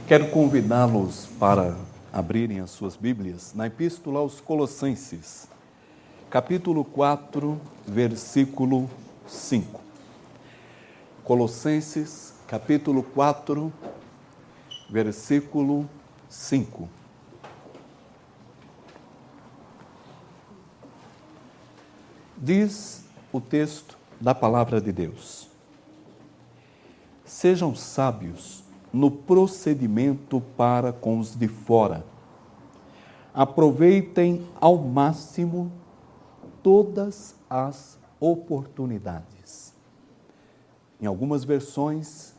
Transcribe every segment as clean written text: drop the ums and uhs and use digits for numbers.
Quero convidá-los para abrirem as suas Bíblias na Epístola aos Colossenses, capítulo 4, versículo 5. Colossenses, capítulo 4, versículo 5. Diz o texto da Palavra de Deus: sejam sábios no procedimento para com os de fora. Aproveitem ao máximo todas as oportunidades. Em algumas versões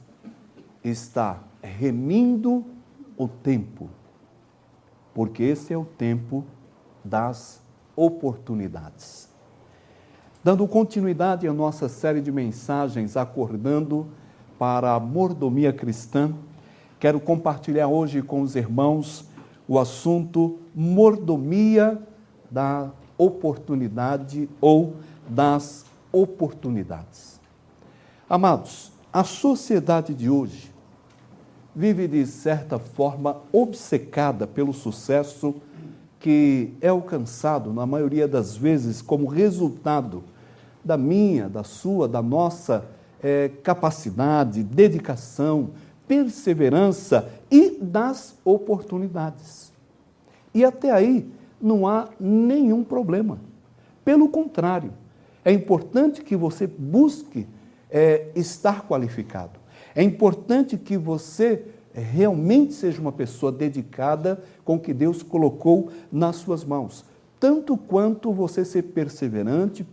está remindo o tempo, porque esse é o tempo das oportunidades. Dando continuidade à nossa série de mensagens, acordando para a mordomia cristã, quero compartilhar hoje com os irmãos o assunto mordomia da oportunidade ou das oportunidades. Amados, a sociedade de hoje vive de certa forma obcecada pelo sucesso que é alcançado, na maioria das vezes, como resultado da minha, da sua, da nossa capacidade, dedicação, perseverança e das oportunidades. E até aí não há nenhum problema. Pelo contrário, é importante que você busque estar qualificado. É importante que você realmente seja uma pessoa dedicada com o que Deus colocou nas suas mãos. Tanto quanto você ser perseverante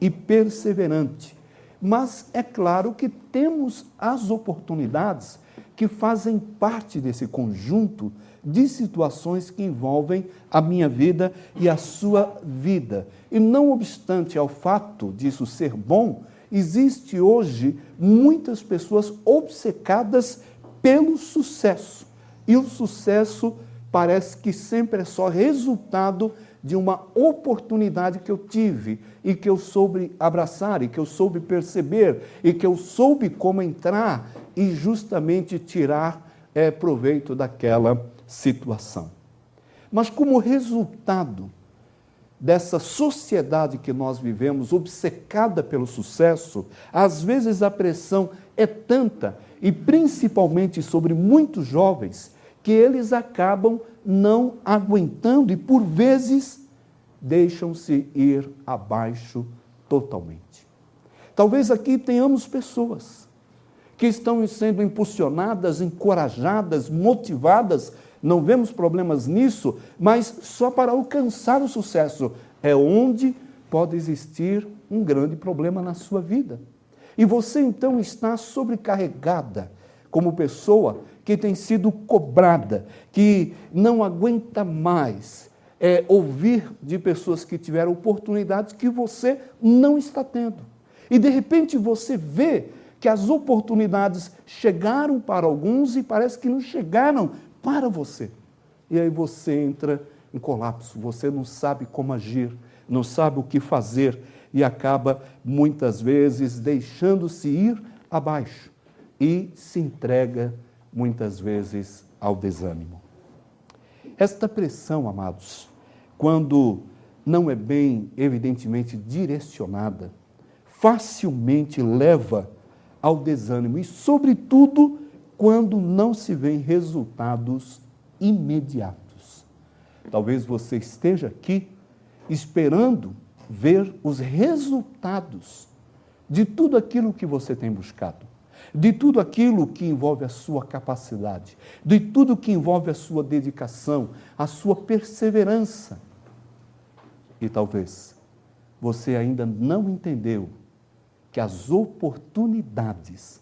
e perseverante. Mas é claro que temos as oportunidades que fazem parte desse conjunto de situações que envolvem a minha vida e a sua vida. E não obstante ao fato disso ser bom, existe hoje muitas pessoas obcecadas pelo sucesso. E o sucesso parece que sempre é só resultado de uma oportunidade que eu tive e que eu soube abraçar, e que eu soube perceber, e que eu soube como entrar e justamente tirar proveito daquela situação. Mas como resultado dessa sociedade que nós vivemos, obcecada pelo sucesso, às vezes a pressão é tanta, e principalmente sobre muitos jovens, que eles acabam não aguentando e, por vezes, deixam-se ir abaixo totalmente. Talvez aqui tenhamos pessoas que estão sendo impulsionadas, encorajadas, motivadas, não vemos problemas nisso, mas só para alcançar o sucesso é onde pode existir um grande problema na sua vida. E você, então, está sobrecarregada como pessoa que tem sido cobrada, que não aguenta mais ouvir de pessoas que tiveram oportunidades que você não está tendo. E, de repente, você vê que as oportunidades chegaram para alguns e parece que não chegaram para você. E aí você entra em colapso, você não sabe como agir, não sabe o que fazer e acaba, muitas vezes, deixando-se ir abaixo e se entrega, muitas vezes, ao desânimo. Esta pressão, amados, quando não é bem, evidentemente, direcionada, facilmente leva ao desânimo e, sobretudo, quando não se vêem resultados imediatos. Talvez você esteja aqui esperando ver os resultados de tudo aquilo que você tem buscado, de tudo aquilo que envolve a sua capacidade, de tudo que envolve a sua dedicação, a sua perseverança. E talvez você ainda não entendeu que as oportunidades,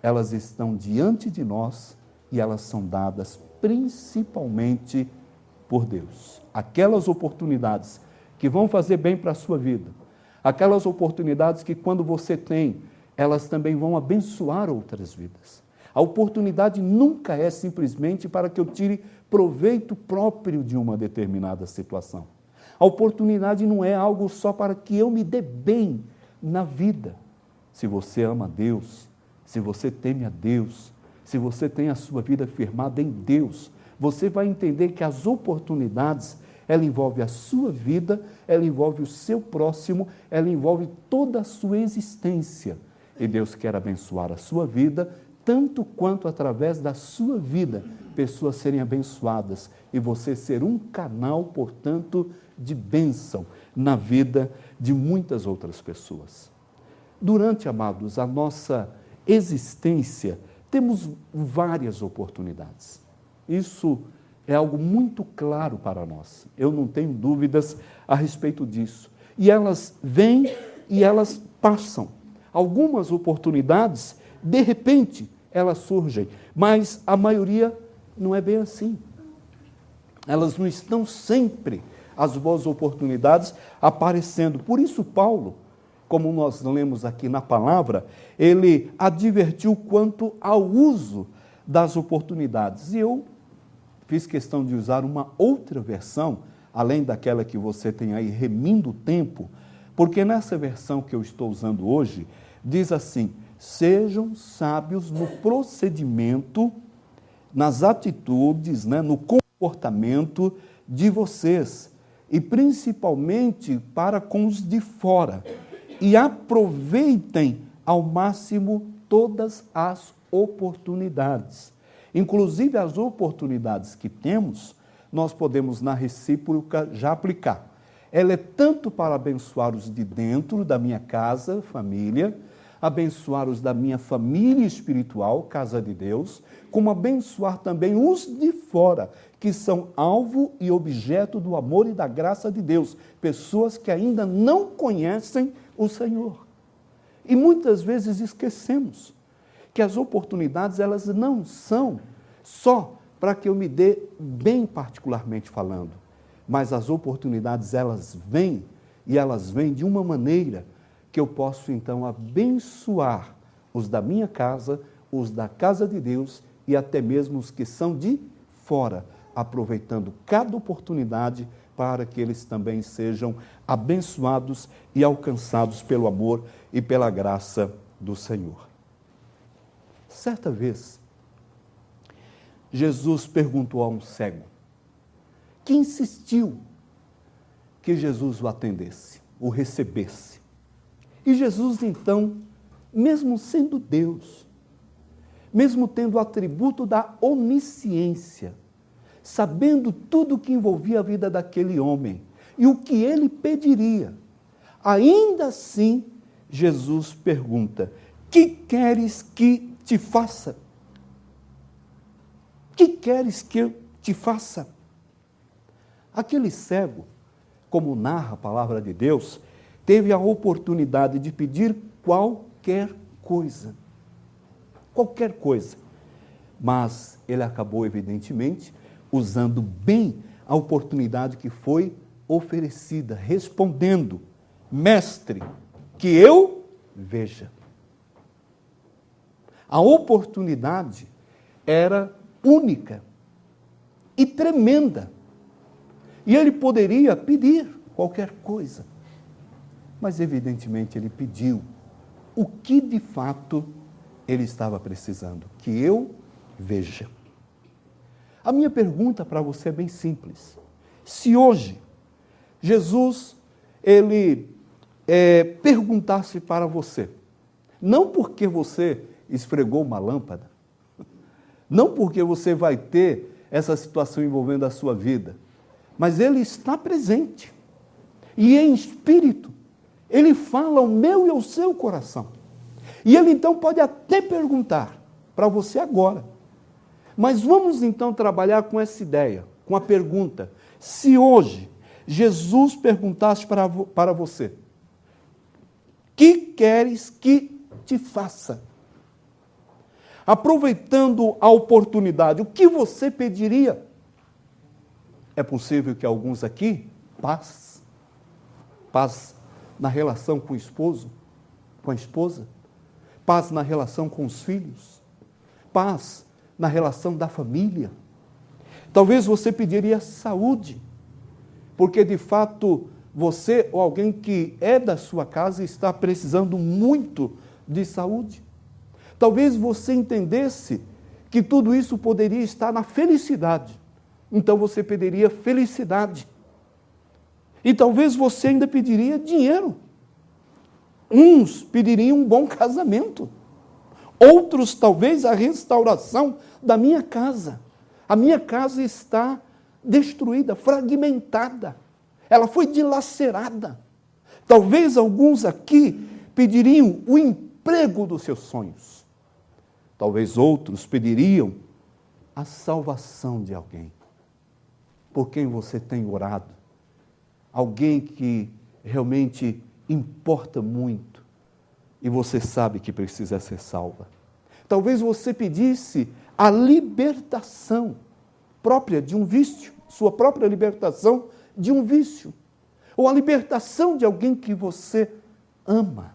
elas estão diante de nós e elas são dadas principalmente por Deus. Aquelas oportunidades que vão fazer bem para a sua vida, aquelas oportunidades que, quando você tem, elas também vão abençoar outras vidas. A oportunidade nunca é simplesmente para que eu tire proveito próprio de uma determinada situação. A oportunidade não é algo só para que eu me dê bem na vida. Se você ama a Deus, se você teme a Deus, se você tem a sua vida firmada em Deus, você vai entender que as oportunidades, ela envolve a sua vida, ela envolve o seu próximo, ela envolve toda a sua existência. E Deus quer abençoar a sua vida, tanto quanto através da sua vida, pessoas serem abençoadas e você ser um canal, portanto, de bênção na vida de muitas outras pessoas. Durante, amados, a nossa existência, temos várias oportunidades. Isso é algo muito claro para nós. Eu não tenho dúvidas a respeito disso. E elas vêm e elas passam. Algumas oportunidades, de repente, elas surgem, mas a maioria não é bem assim. Elas não estão sempre, as boas oportunidades, aparecendo. Por isso, Paulo, como nós lemos aqui na palavra, ele advertiu quanto ao uso das oportunidades. E eu fiz questão de usar uma outra versão, além daquela que você tem aí, Remindo o Tempo, porque nessa versão que eu estou usando hoje, diz assim: sejam sábios no procedimento, nas atitudes, no comportamento de vocês, e principalmente para com os de fora, e aproveitem ao máximo todas as oportunidades. Inclusive as oportunidades que temos, nós podemos na recíproca já aplicar. Ela é tanto para abençoar os de dentro da minha casa, família, abençoar os da minha família espiritual, casa de Deus, como abençoar também os de fora, que são alvo e objeto do amor e da graça de Deus, pessoas que ainda não conhecem o Senhor. E muitas vezes esquecemos que as oportunidades, elas não são só para que eu me dê bem particularmente falando, mas as oportunidades, elas vêm, e elas vêm de uma maneira que eu posso, então, abençoar os da minha casa, os da casa de Deus e até mesmo os que são de fora, aproveitando cada oportunidade para que eles também sejam abençoados e alcançados pelo amor e pela graça do Senhor. Certa vez, Jesus perguntou a um cego, que insistiu que Jesus o atendesse, o recebesse. E Jesus, então, mesmo sendo Deus, mesmo tendo o atributo da onisciência, sabendo tudo o que envolvia a vida daquele homem e o que ele pediria, ainda assim, Jesus pergunta: que queres que te faça? Que queres que eu te faça? Aquele cego, como narra a palavra de Deus, teve a oportunidade de pedir qualquer coisa. Qualquer coisa. Mas ele acabou, evidentemente, usando bem a oportunidade que foi oferecida, respondendo: mestre, que eu veja. A oportunidade era única e tremenda. E ele poderia pedir qualquer coisa. Mas, evidentemente, ele pediu o que, de fato, ele estava precisando. Que eu veja. A minha pergunta para você é bem simples. Se hoje Jesus, ele perguntasse para você, não porque você esfregou uma lâmpada, não porque você vai ter essa situação envolvendo a sua vida, mas ele está presente. E em espírito, ele fala ao meu e ao seu coração. E ele então pode até perguntar para você agora. Mas vamos então trabalhar com essa ideia, com a pergunta: se hoje Jesus perguntasse para você, que queres que te faça? Aproveitando a oportunidade, o que você pediria? É possível que alguns aqui, paz na relação com o esposo, com a esposa, paz na relação com os filhos, paz na relação da família. Talvez você pediria saúde, porque de fato você ou alguém que é da sua casa está precisando muito de saúde. Talvez você entendesse que tudo isso poderia estar na felicidade. Então você pediria felicidade. E talvez você ainda pediria dinheiro. Uns pediriam um bom casamento. Outros, talvez, a restauração da minha casa. A minha casa está destruída, fragmentada. Ela foi dilacerada. Talvez alguns aqui pediriam o emprego dos seus sonhos. Talvez outros pediriam a salvação de alguém por quem você tem orado. Alguém que realmente importa muito e você sabe que precisa ser salva. Talvez você pedisse a libertação própria de um vício, sua própria libertação de um vício, ou a libertação de alguém que você ama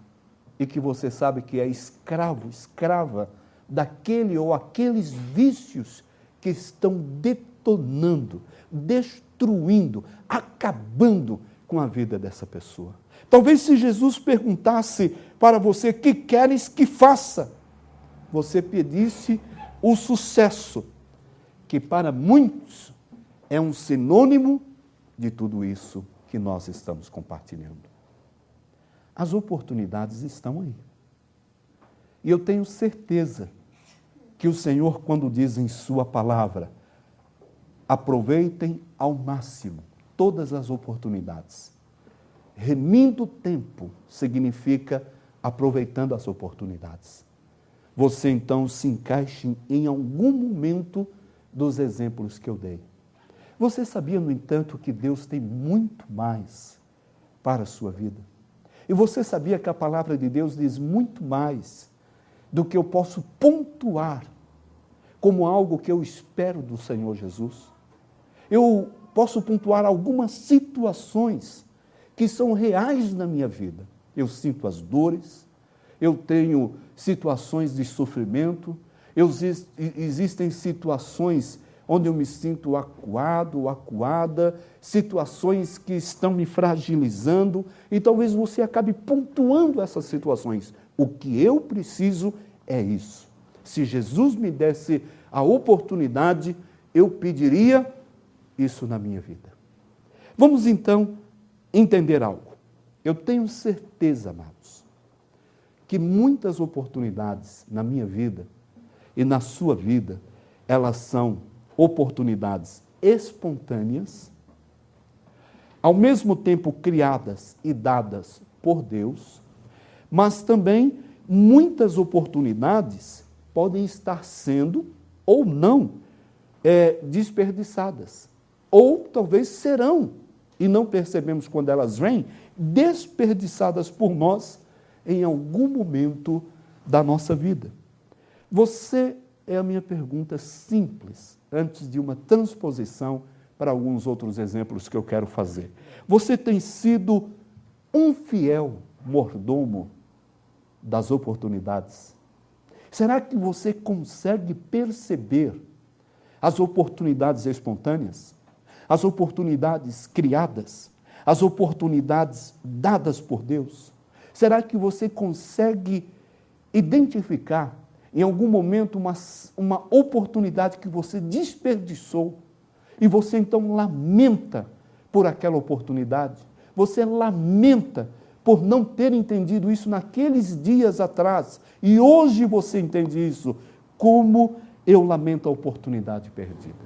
e que você sabe que é escravo, escrava daquele ou aqueles vícios que estão detonando, destruindo, acabando com a vida dessa pessoa. Talvez se Jesus perguntasse para você, o que queres que faça? Você pedisse o sucesso, que para muitos é um sinônimo de tudo isso que nós estamos compartilhando. As oportunidades estão aí. E eu tenho certeza que o Senhor, quando diz em sua palavra, aproveitem ao máximo todas as oportunidades. Remindo o tempo significa aproveitando as oportunidades. Você então se encaixe em algum momento dos exemplos que eu dei. Você sabia, no entanto, que Deus tem muito mais para a sua vida? E você sabia que a palavra de Deus diz muito mais do que eu posso pontuar como algo que eu espero do Senhor Jesus? Eu posso pontuar algumas situações que são reais na minha vida. Eu sinto as dores, eu tenho situações de sofrimento, existem situações onde eu me sinto acuado, acuada, situações que estão me fragilizando, e talvez você acabe pontuando essas situações. O que eu preciso é isso. Se Jesus me desse a oportunidade, eu pediria isso na minha vida. Vamos então entender algo. Eu tenho certeza, amados, que muitas oportunidades na minha vida e na sua vida, elas são oportunidades espontâneas, ao mesmo tempo criadas e dadas por Deus, mas também muitas oportunidades podem estar sendo ou não desperdiçadas, ou talvez serão, e não percebemos quando elas vêm, desperdiçadas por nós em algum momento da nossa vida. Você é a minha pergunta simples, antes de uma transposição para alguns outros exemplos que eu quero fazer. Você tem sido um fiel mordomo das oportunidades? Será que você consegue perceber as oportunidades espontâneas, as oportunidades criadas, as oportunidades dadas por Deus? Será que você consegue identificar em algum momento uma oportunidade que você desperdiçou e você então lamenta por aquela oportunidade? Você lamenta por não ter entendido isso naqueles dias atrás e hoje você entende isso. Como eu lamento a oportunidade perdida.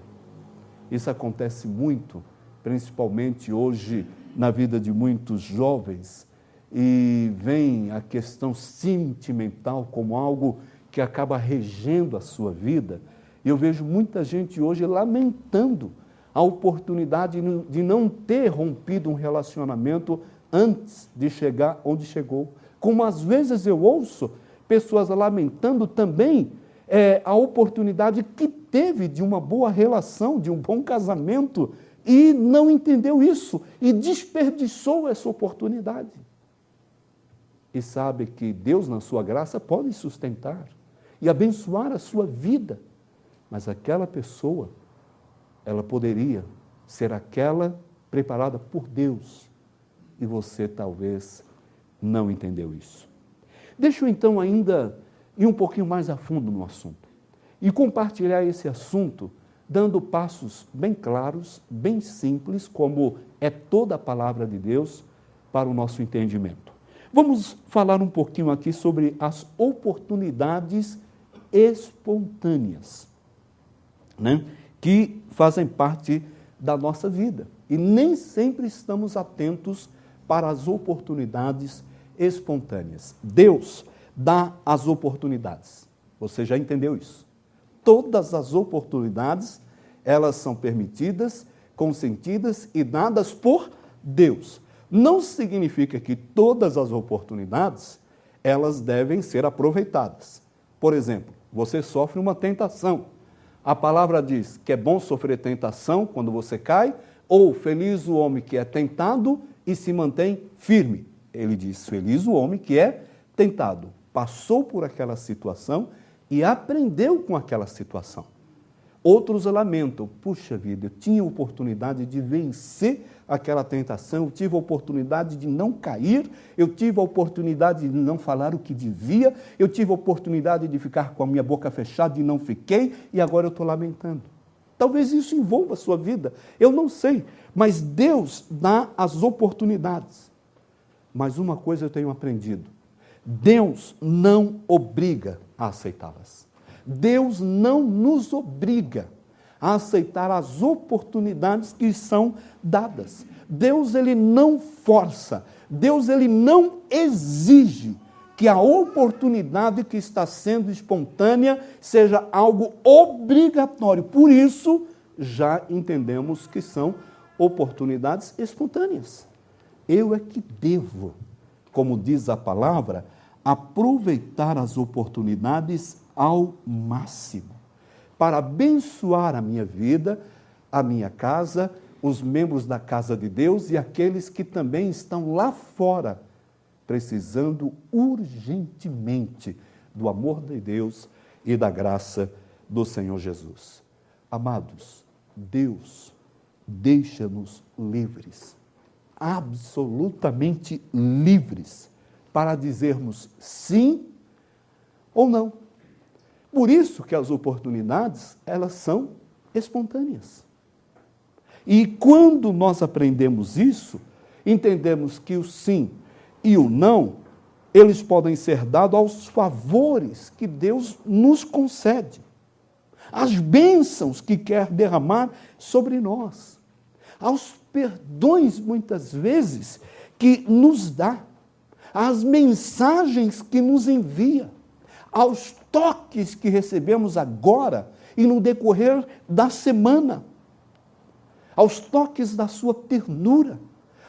Isso acontece muito, principalmente hoje na vida de muitos jovens, e vem a questão sentimental como algo que acaba regendo a sua vida. E eu vejo muita gente hoje lamentando a oportunidade de não ter rompido um relacionamento antes de chegar onde chegou. Como às vezes eu ouço pessoas lamentando também a oportunidade que teve de uma boa relação, de um bom casamento, e não entendeu isso, e desperdiçou essa oportunidade. E sabe que Deus, na sua graça, pode sustentar e abençoar a sua vida, mas aquela pessoa, ela poderia ser aquela preparada por Deus, e você talvez não entendeu isso. Deixa eu então ainda ir um pouquinho mais a fundo no assunto. e compartilhar esse assunto, dando passos bem claros, bem simples, como é toda a palavra de Deus, para o nosso entendimento. Vamos falar um pouquinho aqui sobre as oportunidades espontâneas, né, que fazem parte da nossa vida. E nem sempre estamos atentos para as oportunidades espontâneas. Deus dá as oportunidades. Você já entendeu isso? Todas as oportunidades, elas são permitidas, consentidas e dadas por Deus. Não significa que todas as oportunidades, elas devem ser aproveitadas. Por exemplo, você sofre uma tentação. A palavra diz que é bom sofrer tentação quando você cai, ou feliz o homem que é tentado e se mantém firme. Ele diz, feliz o homem que é tentado. Passou por aquela situação e aprendeu com aquela situação. Outros lamentam, puxa vida, eu tinha oportunidade de vencer aquela tentação, eu tive a oportunidade de não cair, eu tive a oportunidade de não falar o que devia, eu tive a oportunidade de ficar com a minha boca fechada e não fiquei, e agora eu estou lamentando. Talvez isso envolva a sua vida, eu não sei, mas Deus dá as oportunidades. Mas uma coisa eu tenho aprendido, Deus não obriga a aceitá-las. Deus não nos obriga a aceitar as oportunidades que são dadas. Deus, ele não força. Deus, ele não exige que a oportunidade que está sendo espontânea seja algo obrigatório. Por isso, já entendemos que são oportunidades espontâneas. Eu é que devo, como diz a palavra, aproveitar as oportunidades ao máximo, para abençoar a minha vida, a minha casa, os membros da casa de Deus e aqueles que também estão lá fora, precisando urgentemente do amor de Deus e da graça do Senhor Jesus. Amados, Deus deixa-nos livres, absolutamente livres, para dizermos sim ou não. Por isso que as oportunidades, elas são espontâneas. E quando nós aprendemos isso, entendemos que o sim e o não, eles podem ser dados aos favores que Deus nos concede, às bênçãos que quer derramar sobre nós, aos perdões, muitas vezes, que nos dá, às mensagens que nos envia, aos toques que recebemos agora e no decorrer da semana, aos toques da sua ternura,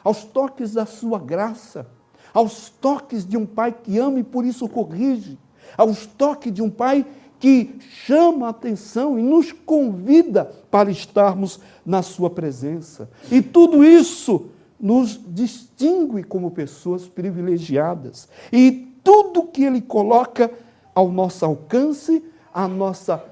aos toques da sua graça, aos toques de um pai que ama e por isso corrige, aos toques de um pai que chama a atenção e nos convida para estarmos na sua presença. E tudo isso nos distingue como pessoas privilegiadas. E tudo que ele coloca ao nosso alcance, à nossa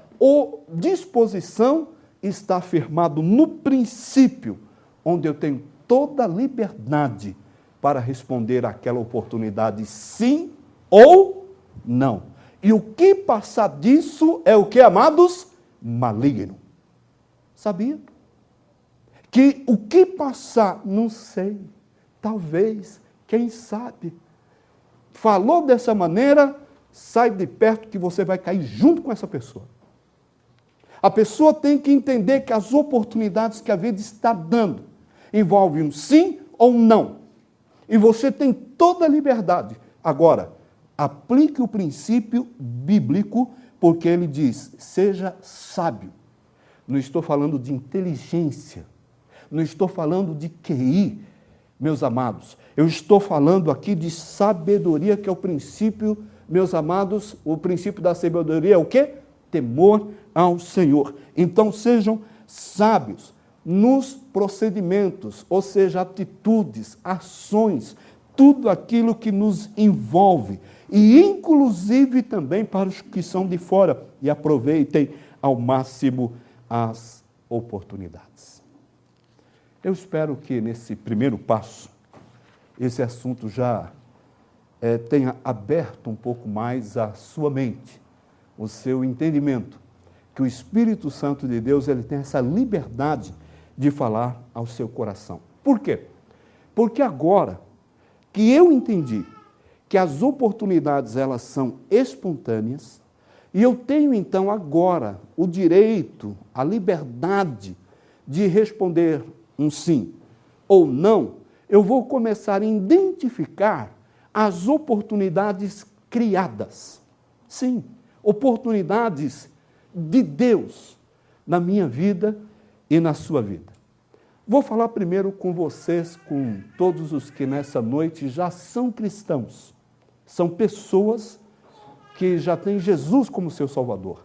disposição, está afirmado no princípio, onde eu tenho toda a liberdade para responder àquela oportunidade sim ou não. E o que passar disso é o que, amados? Maligno. Sabia? Que o que passar, não sei, talvez, quem sabe. Falou dessa maneira, sai de perto que você vai cair junto com essa pessoa. A pessoa tem que entender que as oportunidades que a vida está dando envolvem um sim ou um não. E você tem toda a liberdade. Agora, aplique o princípio bíblico, porque ele diz, seja sábio. Não estou falando de inteligência, não estou falando de QI, meus amados. Eu estou falando aqui de sabedoria, que é o princípio, meus amados, o princípio da sabedoria é o quê? Temor ao Senhor. Então, sejam sábios nos procedimentos, ou seja, atitudes, ações, tudo aquilo que nos envolve, e inclusive também para os que são de fora, e aproveitem ao máximo as oportunidades. Eu espero que nesse primeiro passo, esse assunto já tenha aberto um pouco mais a sua mente, o seu entendimento, que o Espírito Santo de Deus ele tem essa liberdade de falar ao seu coração. Por quê? Porque agora que eu entendi que as oportunidades elas são espontâneas, e eu tenho então agora o direito, a liberdade de responder um sim ou não, eu vou começar a identificar as oportunidades criadas. Sim, oportunidades de Deus na minha vida e na sua vida. Vou falar primeiro com vocês, com todos os que nessa noite já são cristãos. São pessoas que já têm Jesus como seu Salvador.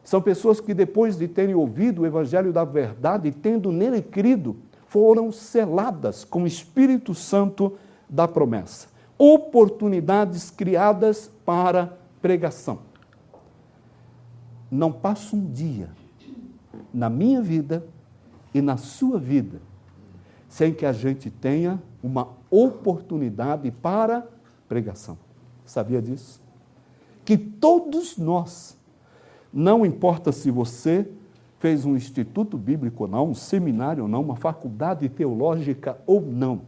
São pessoas que depois de terem ouvido o Evangelho da verdade e tendo nele crido, foram seladas com o Espírito Santo da promessa. Oportunidades criadas para pregação. Não passa um dia na minha vida e na sua vida sem que a gente tenha uma oportunidade para pregação. Sabia disso? Que todos nós, não importa se você fez um instituto bíblico ou não, um seminário ou não, uma faculdade teológica ou não,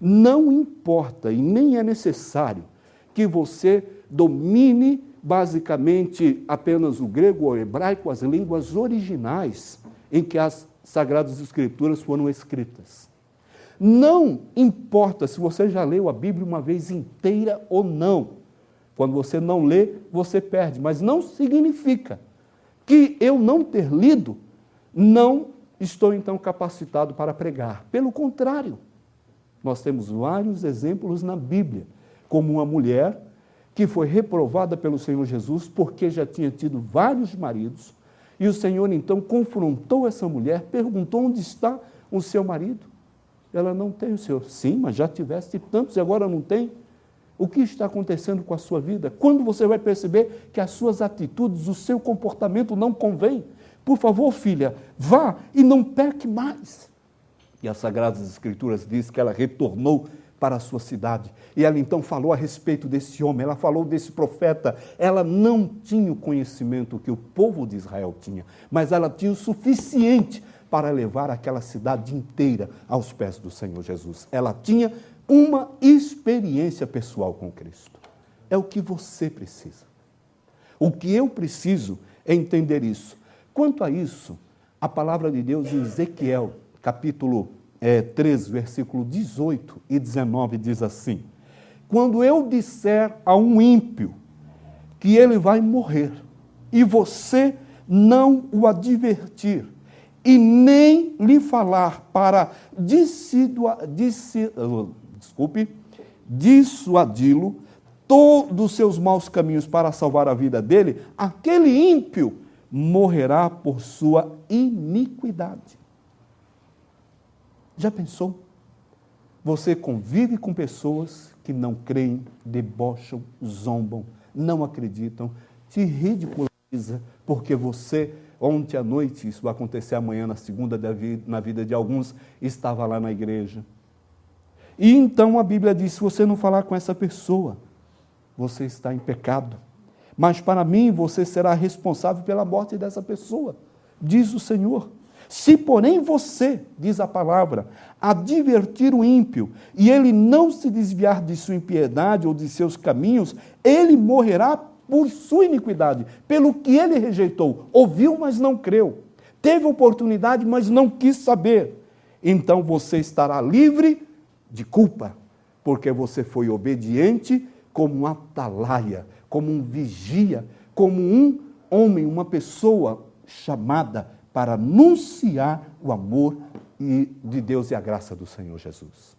não importa e nem é necessário que você domine basicamente apenas o grego ou o hebraico, as línguas originais em que as Sagradas Escrituras foram escritas. Não importa se você já leu a Bíblia uma vez inteira ou não. Quando você não lê, você perde. Mas não significa que eu não ter lido, não estou então capacitado para pregar. Pelo contrário, nós temos vários exemplos na Bíblia, como uma mulher que foi reprovada pelo Senhor Jesus porque já tinha tido vários maridos, e o Senhor então confrontou essa mulher, perguntou onde está o seu marido. Ela não tem o Senhor. Sim, mas já tiveste tantos e agora não tem. O que está acontecendo com a sua vida? Quando você vai perceber que as suas atitudes, o seu comportamento não convém? Por favor, filha, vá e não peque mais. E as Sagradas Escrituras diz que ela retornou para a sua cidade. E ela então falou a respeito desse homem, ela falou desse profeta. Ela não tinha o conhecimento que o povo de Israel tinha, mas ela tinha o suficiente para levar aquela cidade inteira aos pés do Senhor Jesus. Ela tinha uma experiência pessoal com Cristo. É o que você precisa. O que eu preciso é entender isso. Quanto a isso, a palavra de Deus em Ezequiel, capítulo 3, versículo 18 e 19, diz assim: quando eu disser a um ímpio que ele vai morrer, e você não o advertir, e nem lhe falar para dissuadi-lo todos os seus maus caminhos para salvar a vida dele, aquele ímpio morrerá por sua iniquidade. Já pensou? Você convive com pessoas que não creem, debocham, zombam, não acreditam, te ridiculariza, porque você, ontem à noite, isso vai acontecer amanhã, na segunda na vida de alguns, estava lá na igreja. E então a Bíblia diz, se você não falar com essa pessoa, você está em pecado. Mas para mim, você será responsável pela morte dessa pessoa, diz o Senhor. Se, porém, você, diz a palavra, advertir o ímpio, e ele não se desviar de sua impiedade ou de seus caminhos, ele morrerá por sua iniquidade, pelo que ele rejeitou. Ouviu, mas não creu. Teve oportunidade, mas não quis saber. Então você estará livre de culpa, porque você foi obediente como um atalaia, como um vigia, como um homem, uma pessoa chamada para anunciar o amor de Deus e a graça do Senhor Jesus.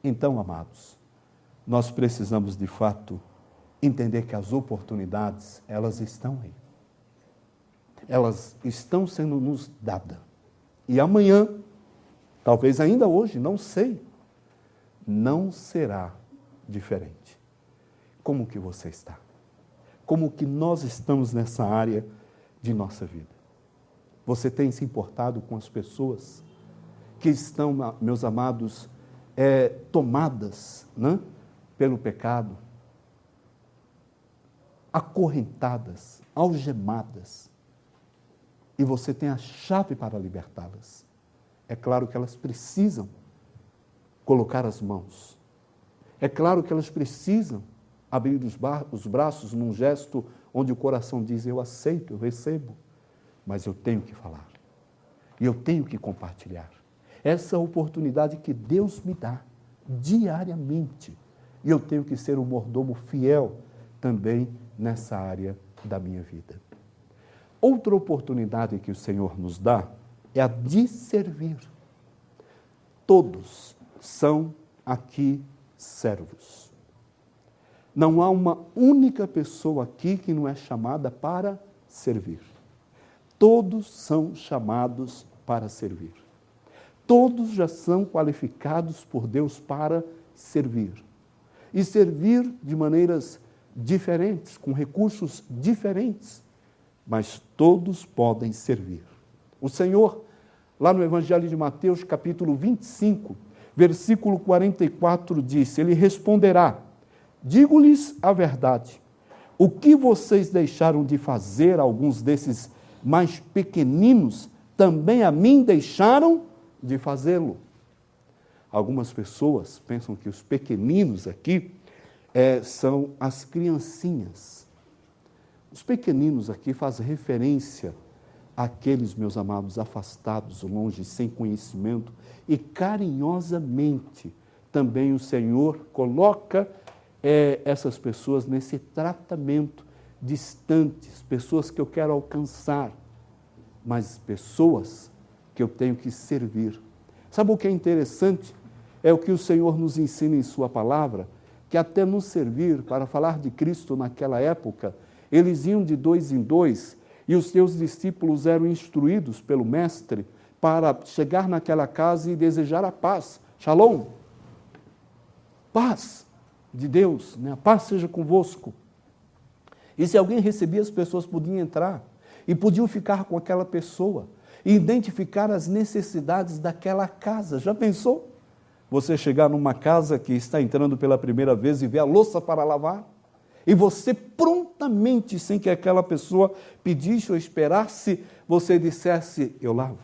Então, amados, nós precisamos de fato entender que as oportunidades, elas estão aí. Elas estão sendo nos dadas. E amanhã, talvez ainda hoje, não sei, não será diferente. Como que você está? Como que nós estamos nessa área de nossa vida? Você tem se importado com as pessoas que estão, meus amados, tomadas, pelo pecado, acorrentadas algemadas, e você tem a chave para libertá-las. É claro que elas precisam colocar as mãos. É claro que elas precisam abrir os braços num gesto onde o coração diz, eu aceito, eu recebo, mas eu tenho que falar. E eu tenho que compartilhar. Essa é a oportunidade que Deus me dá diariamente. E eu tenho que ser um mordomo fiel também nessa área da minha vida. Outra oportunidade que o Senhor nos dá é a de servir. Todos são aqui servos. Não há uma única pessoa aqui que não é chamada para servir. Todos são chamados para servir. Todos já são qualificados por Deus para servir. E servir de maneiras diferentes, com recursos diferentes, mas todos podem servir. O Senhor, lá no Evangelho de Mateus, capítulo 25, versículo 44, disse, Ele responderá, digo-lhes a verdade, o que vocês deixaram de fazer, alguns desses mais pequeninos, também a mim deixaram de fazê-lo. Algumas pessoas pensam que os pequeninos aqui são as criancinhas. Os pequeninos aqui fazem referência àqueles, meus amados, afastados, longe, sem conhecimento, e carinhosamente também o Senhor coloca essas pessoas nesse tratamento distantes, pessoas que eu quero alcançar, mas pessoas que eu tenho que servir. Sabe o que é interessante? É o que o Senhor nos ensina em sua palavra, que até nos servir para falar de Cristo naquela época, eles iam de 2 em 2 e os seus discípulos eram instruídos pelo Mestre para chegar naquela casa e desejar a paz. Shalom. Paz de Deus, né? A paz seja convosco. E se alguém recebia, as pessoas podiam entrar e podiam ficar com aquela pessoa e identificar as necessidades daquela casa. Já pensou? Você chegar numa casa que está entrando pela primeira vez e ver a louça para lavar, e você prontamente, sem que aquela pessoa pedisse ou esperasse, você dissesse, eu lavo.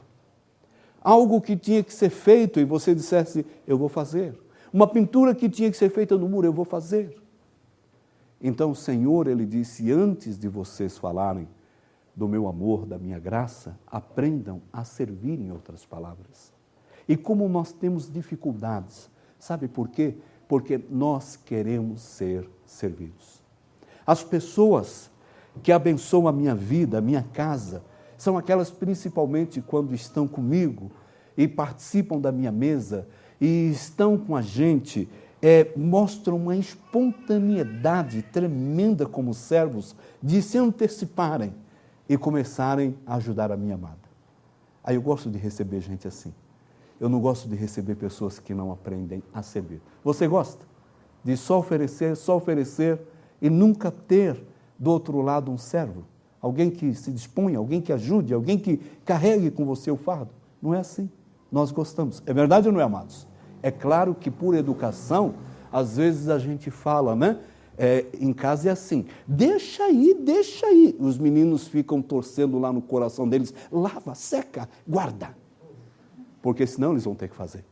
Algo que tinha que ser feito e você dissesse, eu vou fazer. Uma pintura que tinha que ser feita no muro, eu vou fazer. Então o Senhor, Ele disse, antes de vocês falarem do meu amor, da minha graça, aprendam a servir, em outras palavras. E como nós temos dificuldades, sabe por quê? Porque nós queremos ser servidos. As pessoas que abençoam a minha vida, a minha casa, são aquelas principalmente quando estão comigo e participam da minha mesa e estão com a gente, mostram uma espontaneidade tremenda como servos de se anteciparem e começarem a ajudar a minha amada. Aí eu gosto de receber gente assim. Eu não gosto de receber pessoas que não aprendem a servir. Você gosta de só oferecer e nunca ter do outro lado um servo? Alguém que se disponha, alguém que ajude, alguém que carregue com você o fardo? Não é assim. Nós gostamos. É verdade ou não é, amados? É claro que por educação, às vezes a gente fala, né? Em casa é assim, deixa aí. Os meninos ficam torcendo lá no coração deles, lava, seca, guarda. Porque senão eles vão ter que fazer.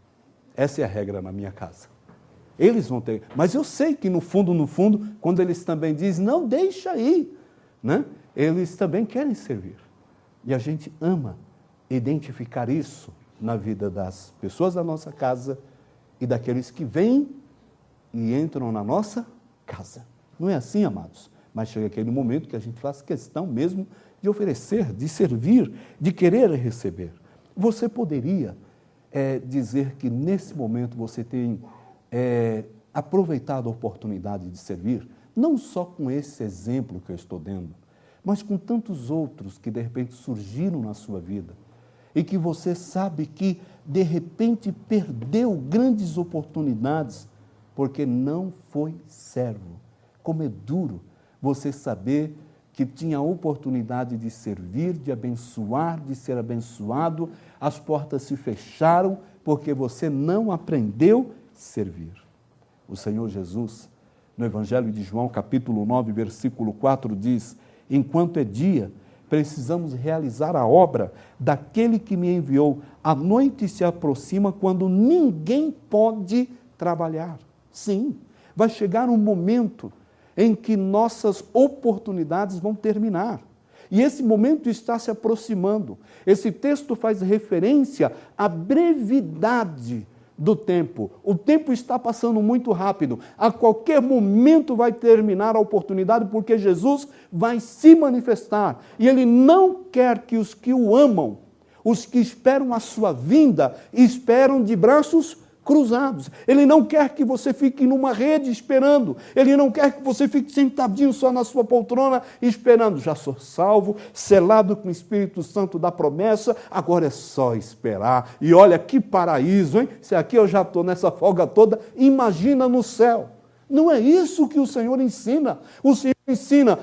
Essa é a regra na minha casa. Eles vão ter. Mas eu sei que no fundo, quando eles também dizem, não, deixa aí, né? Eles também querem servir. E a gente ama identificar isso na vida das pessoas da nossa casa e daqueles que vêm e entram na nossa casa. Não é assim, amados? Mas chega aquele momento que a gente faz questão mesmo de oferecer, de servir, de querer receber. Você poderia dizer que nesse momento você tem aproveitado a oportunidade de servir, não só com esse exemplo que eu estou dando, mas com tantos outros que de repente surgiram na sua vida e que você sabe que de repente perdeu grandes oportunidades porque não foi servo. Como é duro você saber que tinha a oportunidade de servir, de abençoar, de ser abençoado, as portas se fecharam porque você não aprendeu a servir. O Senhor Jesus, no Evangelho de João, capítulo 9, versículo 4, diz, Enquanto é dia, precisamos realizar a obra daquele que me enviou. A noite se aproxima quando ninguém pode trabalhar. Sim, vai chegar um momento em que nossas oportunidades vão terminar. E esse momento está se aproximando. Esse texto faz referência à brevidade do tempo. O tempo está passando muito rápido. A qualquer momento vai terminar a oportunidade, porque Jesus vai se manifestar. E Ele não quer que os que o amam, os que esperam a sua vinda, esperam de braços cruzados. Ele não quer que você fique numa rede esperando. Ele não quer que você fique sentadinho só na sua poltrona esperando. Já sou salvo, selado com o Espírito Santo da promessa, agora é só esperar. E olha que paraíso, hein? Se aqui eu já estou nessa folga toda, imagina no céu. Não é isso que o Senhor ensina. O Senhor ensina,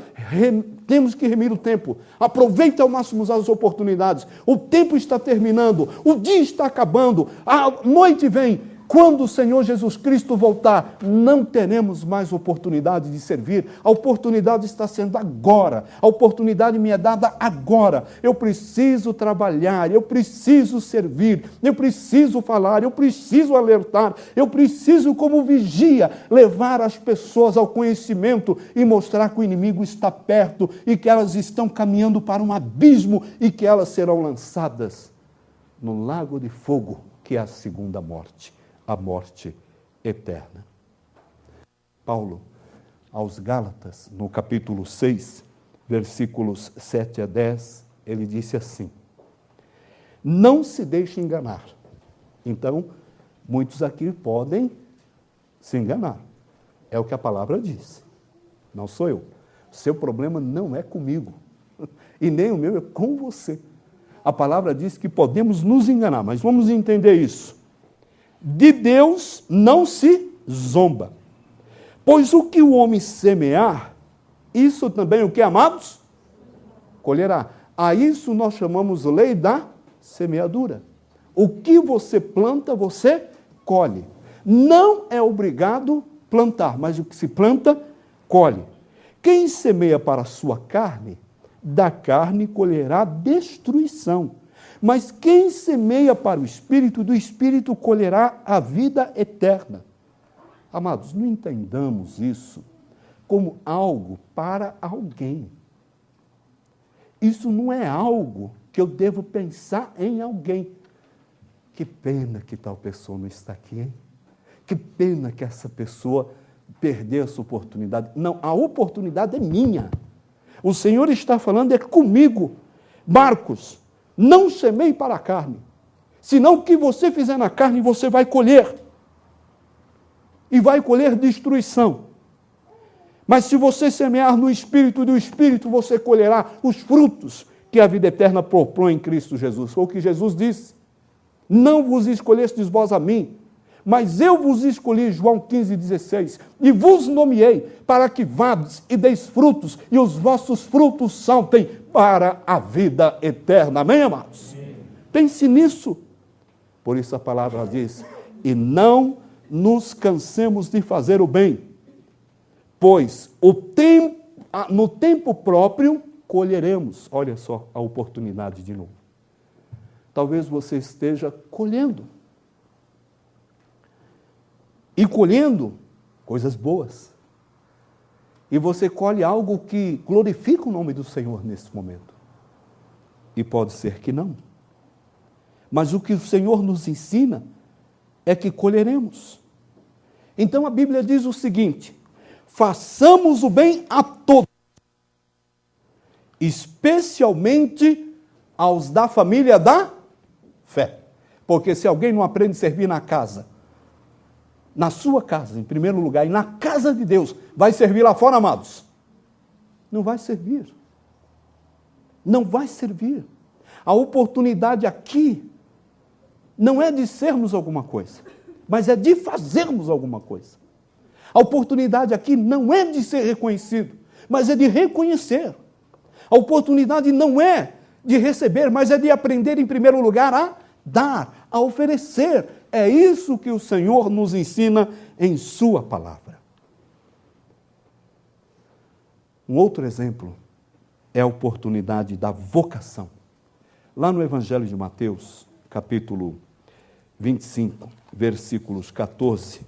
temos que remir o tempo. Aproveita ao máximo as oportunidades. O tempo está terminando, o dia está acabando, a noite vem. Quando o Senhor Jesus Cristo voltar, não teremos mais oportunidade de servir. A oportunidade está sendo agora. A oportunidade me é dada agora. Eu preciso trabalhar, eu preciso servir, eu preciso falar, eu preciso alertar, eu preciso, como vigia, levar as pessoas ao conhecimento e mostrar que o inimigo está perto e que elas estão caminhando para um abismo e que elas serão lançadas no lago de fogo, que é a segunda morte. A morte eterna. Paulo, aos Gálatas, no capítulo 6, versículos 7 a 10, ele disse assim: não se deixe enganar. Então, muitos aqui podem se enganar. É o que a palavra diz. Não sou eu. Seu problema não é comigo. E nem o meu é com você. A palavra diz que podemos nos enganar, mas vamos entender isso. De Deus não se zomba. Pois o que o homem semear, isso também o que, amados? Colherá. A isso nós chamamos lei da semeadura. O que você planta, você colhe. Não é obrigado plantar, mas o que se planta, colhe. Quem semeia para a sua carne, da carne colherá destruição. Mas quem semeia para o Espírito, do Espírito colherá a vida eterna. Amados, não entendamos isso como algo para alguém. Isso não é algo que eu devo pensar em alguém. Que pena que tal pessoa não está aqui, hein? Que pena que essa pessoa perdeu essa oportunidade. Não, a oportunidade é minha. O Senhor está falando é comigo. Marcos, não semeie para a carne, senão o que você fizer na carne você vai colher. E vai colher destruição. Mas se você semear no Espírito, do Espírito você colherá os frutos que a vida eterna propõe em Cristo Jesus. Foi o que Jesus disse. Não vos escolhestes vós a mim, mas eu vos escolhi, João 15,16, e vos nomeei para que vades e deis frutos, e os vossos frutos saltem para a vida eterna. Amém, amados? Amém. Pense nisso. Por isso a palavra diz, e não nos cansemos de fazer o bem, pois no tempo próprio colheremos. Olha só a oportunidade de novo. Talvez você esteja colhendo. E colhendo coisas boas. E você colhe algo que glorifica o nome do Senhor nesse momento. E pode ser que não. Mas o que o Senhor nos ensina é que colheremos. Então a Bíblia diz o seguinte: façamos o bem a todos, especialmente aos da família da fé. Porque se alguém não aprende a servir na casa, na sua casa, em primeiro lugar, e na casa de Deus, vai servir lá fora, amados? Não vai servir. Não vai servir. A oportunidade aqui não é de sermos alguma coisa, mas é de fazermos alguma coisa. A oportunidade aqui não é de ser reconhecido, mas é de reconhecer. A oportunidade não é de receber, mas é de aprender, em primeiro lugar, a dar, a oferecer. É isso que o Senhor nos ensina em sua palavra. Um outro exemplo é a oportunidade da vocação. Lá no Evangelho de Mateus, capítulo 25, versículos 14,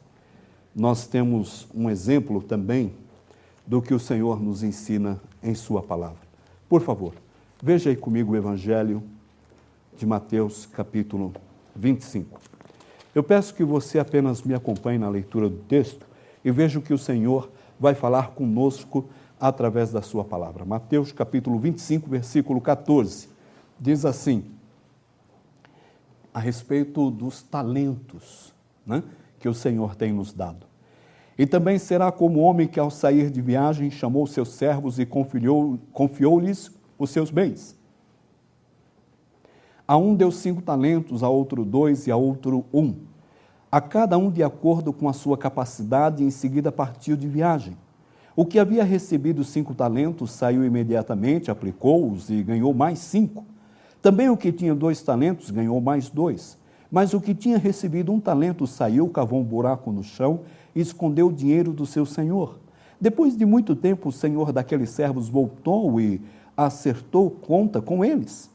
nós temos um exemplo também do que o Senhor nos ensina em sua palavra. Por favor, veja aí comigo o Evangelho de Mateus, capítulo 25. Eu peço que você apenas me acompanhe na leitura do texto e veja o que o Senhor vai falar conosco através da sua palavra. Mateus, capítulo 25, versículo 14, diz assim, a respeito dos talentos, né, que o Senhor tem nos dado. E também será como o homem que, ao sair de viagem, chamou seus servos e confiou-lhes os seus bens. A um deu 5 talentos, a outro 2 e a outro 1. A cada um de acordo com a sua capacidade, e em seguida partiu de viagem. O que havia recebido 5 talentos saiu imediatamente, aplicou-os e ganhou mais 5. Também o que tinha 2 talentos ganhou mais 2. Mas o que tinha recebido 1 talento saiu, cavou um buraco no chão e escondeu o dinheiro do seu senhor. Depois de muito tempo, o senhor daqueles servos voltou e acertou conta com eles.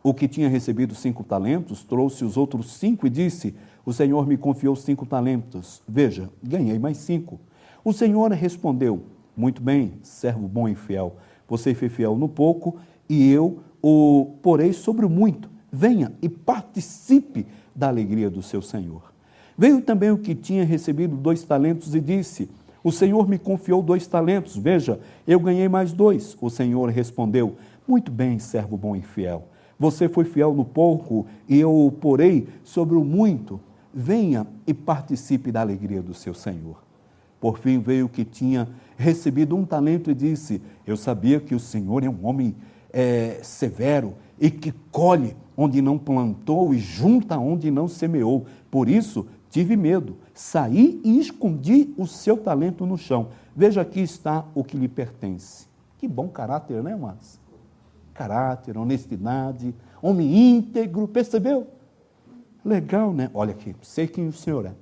O que tinha recebido 5 talentos trouxe os outros 5 e disse, o senhor me confiou 5 talentos. Veja, ganhei mais 5. O senhor respondeu, muito bem, servo bom e fiel. Você foi fiel no pouco e eu o porei sobre o muito. Venha e participe da alegria do seu senhor. Veio também o que tinha recebido 2 talentos e disse, o senhor me confiou 2 talentos. Veja, eu ganhei mais 2. O senhor respondeu, muito bem, servo bom e fiel. Você foi fiel no pouco e eu o porei sobre o muito. Venha e participe da alegria do seu senhor. Por fim veio o que tinha recebido 1 talento e disse, eu sabia que o senhor é um homem severo e que colhe onde não plantou e junta onde não semeou. Por isso tive medo, saí e escondi o seu talento no chão. Veja, aqui está o que lhe pertence. Que bom caráter, né, amados? Caráter, honestidade, homem íntegro, percebeu? Legal, né? Olha aqui, sei quem o senhor é.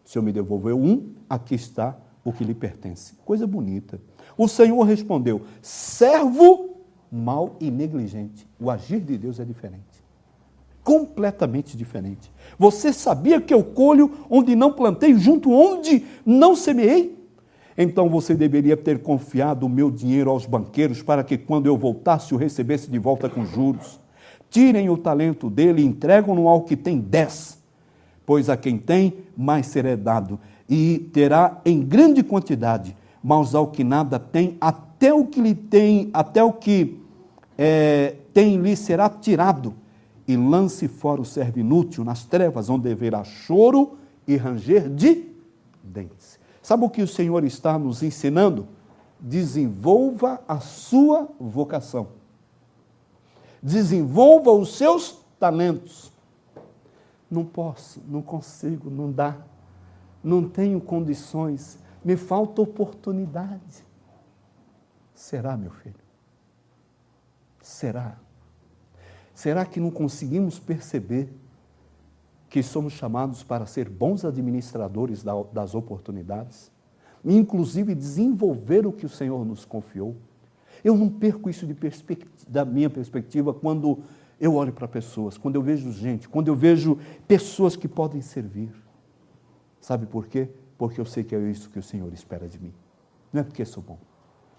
O senhor me devolveu 1, aqui está o que lhe pertence. Coisa bonita. O Senhor respondeu, servo mau e negligente. O agir de Deus é diferente. Completamente diferente. Você sabia que eu colho onde não plantei, junto onde não semeei? Então você deveria ter confiado o meu dinheiro aos banqueiros para que quando eu voltasse o recebesse de volta com juros. Tirem o talento dele e entregam-no ao que tem 10, pois a quem tem, mais será dado, e terá em grande quantidade, mas ao que nada tem, até o que tem lhe será tirado, e lance fora o servo inútil nas trevas, onde haverá choro e ranger de dentes. Sabe o que o Senhor está nos ensinando? Desenvolva a sua vocação. Desenvolva os seus talentos. Não posso, não consigo, não dá. Não tenho condições, me falta oportunidade. Será, meu filho? Será? Será que não conseguimos perceber que somos chamados para ser bons administradores das oportunidades? Inclusive desenvolver o que o Senhor nos confiou? Eu não perco isso da minha perspectiva quando eu olho para pessoas, quando eu vejo gente, quando eu vejo pessoas que podem servir. Sabe por quê? Porque eu sei que é isso que o Senhor espera de mim. Não é porque sou bom,